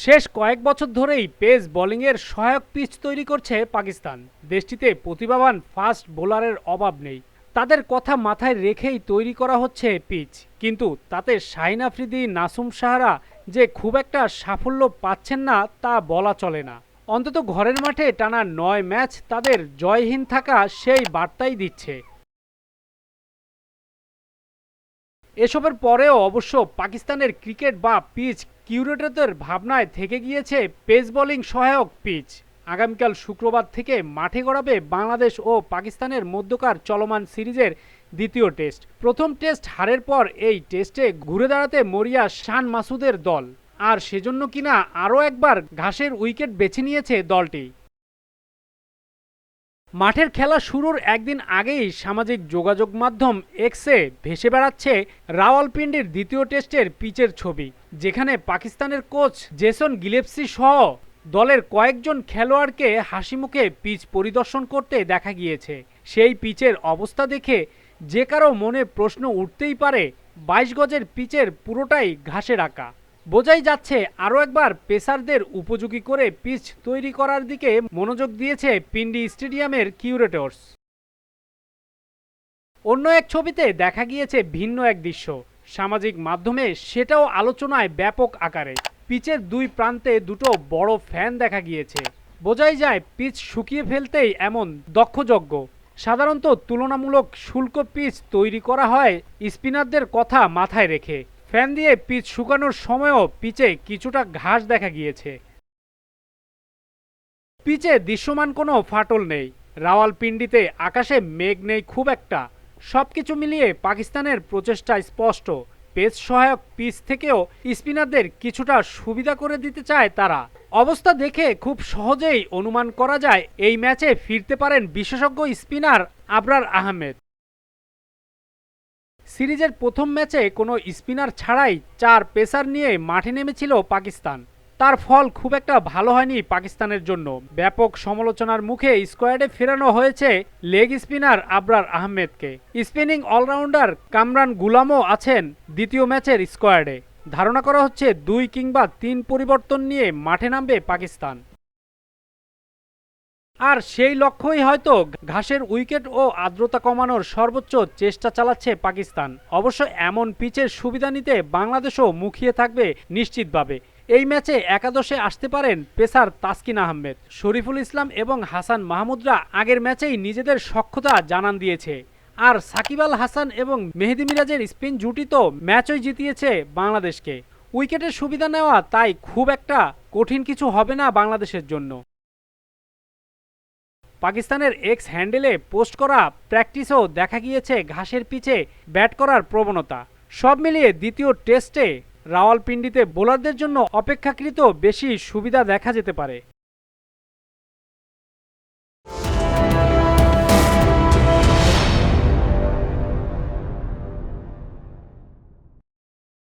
শেষ কয়েক বছর ধরেই পেস বোলিংয়ের সহায়ক পিচ তৈরি করছে পাকিস্তান। দেশটিতে প্রতিভাবান ফাস্ট বোলারের অভাব নেই। তাদের কথা মাথায় রেখেই তৈরি করা হচ্ছে পিচ। কিন্তু তাতে শাহিন আফ্রিদি, নাসুম সাহারা যে খুব একটা সাফল্য পাচ্ছেন না তা বলা চলে না। অন্তত ঘরের মাঠে টানা ৯ ম্যাচ তাদের জয়হীন থাকা সেই বার্তাই দিচ্ছে। এসবের পরেও অবশ্য পাকিস্তানের ক্রিকেট বা পিচ কিউরেটরদের ভাবনায় থেকে গিয়েছে পেস বোলিং সহায়ক পিচ। আগামীকাল শুক্রবার থেকে মাঠে গড়াবে বাংলাদেশ ও পাকিস্তানের মধ্যকার চলমান সিরিজের দ্বিতীয় টেস্ট। প্রথম টেস্ট হারের পর এই টেস্টে ঘুরে দাঁড়াতে মরিয়া শান মাসুদের দল, আর সেজন্য কিনা আরও একবার ঘাসের উইকেট বেছে নিয়েছে দলটি। মাঠের খেলা শুরুর একদিন আগেই সামাজিক যোগাযোগ মাধ্যম এক্সে ভেসে বেড়াচ্ছে রাওয়ালপিন্ডির দ্বিতীয় টেস্টের পিচের ছবি, যেখানে পাকিস্তানের কোচ জেসন গিলেপসি সহ দলের কয়েকজন খেলোয়াড়কে হাসিমুখে পিচ পরিদর্শন করতে দেখা গিয়েছে। সেই পিচের অবস্থা দেখে যে কারো মনে প্রশ্ন উঠতেই পারে, ২২ গজের পিচের পুরোটাই ঘাসের আঁকা। বোঝাই যাচ্ছে আরও একবার পেসারদের উপযোগী করে পিচ তৈরি করার দিকে মনোযোগ দিয়েছে পিন্ডি স্টেডিয়ামের কিউরেটরস। অন্য এক ছবিতে দেখা গিয়েছে ভিন্ন এক দৃশ্য। সামাজিক মাধ্যমে সেটাও আলোচনায় ব্যাপক আকারে। পিচের দুই প্রান্তে দুটো বড় ফ্যান দেখা গিয়েছে। বোঝাই যায় পিচ শুকিয়ে ফেলতেই এমন দক্ষযজ্ঞ। সাধারণত তুলনামূলক শুষ্ক পিচ তৈরি করা হয় স্পিনারদের কথা মাথায় রেখে। ফ্যান দিয়ে পিচ শুকানোর সময়ও পিচে কিছুটা ঘাস দেখা গিয়েছে। পিচে দৃশ্যমান কোনো ফাটল নেই। রাওয়ালপিন্ডিতে আকাশে মেঘ নেই খুব একটা। সবকিছু মিলিয়ে পাকিস্তানের প্রচেষ্টা স্পষ্ট। পেস সহায়ক পিচ থেকেও স্পিনারদের কিছুটা সুবিধা করে দিতে চায় তারা। অবস্থা দেখে খুব সহজেই অনুমান করা যায় এই ম্যাচে ফিরতে পারেন বিশেষজ্ঞ স্পিনার আবরার আহমেদ। সিরিজের প্রথম ম্যাচে কোনো স্পিনার ছাড়াই ৪ পেসার নিয়ে মাঠে নেমেছিল পাকিস্তান। তার ফল খুব একটা ভালো হয়নি পাকিস্তানের জন্য। ব্যাপক সমালোচনার মুখে স্কোয়াডে ফেরানো হয়েছে লেগ স্পিনার আবরার আহমেদকে। স্পিনিং অলরাউন্ডার কামরান গুলামও আছেন দ্বিতীয় ম্যাচের স্কোয়াডে। ধারণা করা হচ্ছে ২ কিংবা ৩ পরিবর্তন নিয়ে মাঠে নামবে পাকিস্তান। আর সেই লক্ষ্যই হয়তো ঘাসের উইকেট ও আর্দ্রতা কমানোর সর্বোচ্চ চেষ্টা চালাচ্ছে পাকিস্তান। অবশ্য এমন পিচের সুবিধা নিতে বাংলাদেশও মুখিয়ে থাকবে নিশ্চিতভাবে। এই ম্যাচে একাদশে আসতে পারেন পেসার তাসকিন আহমেদ, শরীফুল ইসলাম এবং হাসান মাহমুদরা আগের ম্যাচেই নিজেদের সক্ষতা জানান দিয়েছে। আর সাকিব আল হাসান এবং মেহেদী মিরাজের স্পিন জুটি তো ম্যাচই জিতিয়েছে বাংলাদেশকে। উইকেটের সুবিধা নেওয়া তাই খুব একটা কঠিন কিছু হবে না বাংলাদেশের জন্য। পাকিস্তানের এক্স হ্যান্ডেলে পোস্ট করা প্র্যাকটিসও দেখা গিয়েছে ঘাসের পিচে ব্যাট করার প্রবণতা। সব মিলিয়ে দ্বিতীয় টেস্টে রাওয়ালপিন্ডিতে বোলারদের জন্য অপেক্ষাকৃত বেশি সুবিধা দেখা যেতে পারে।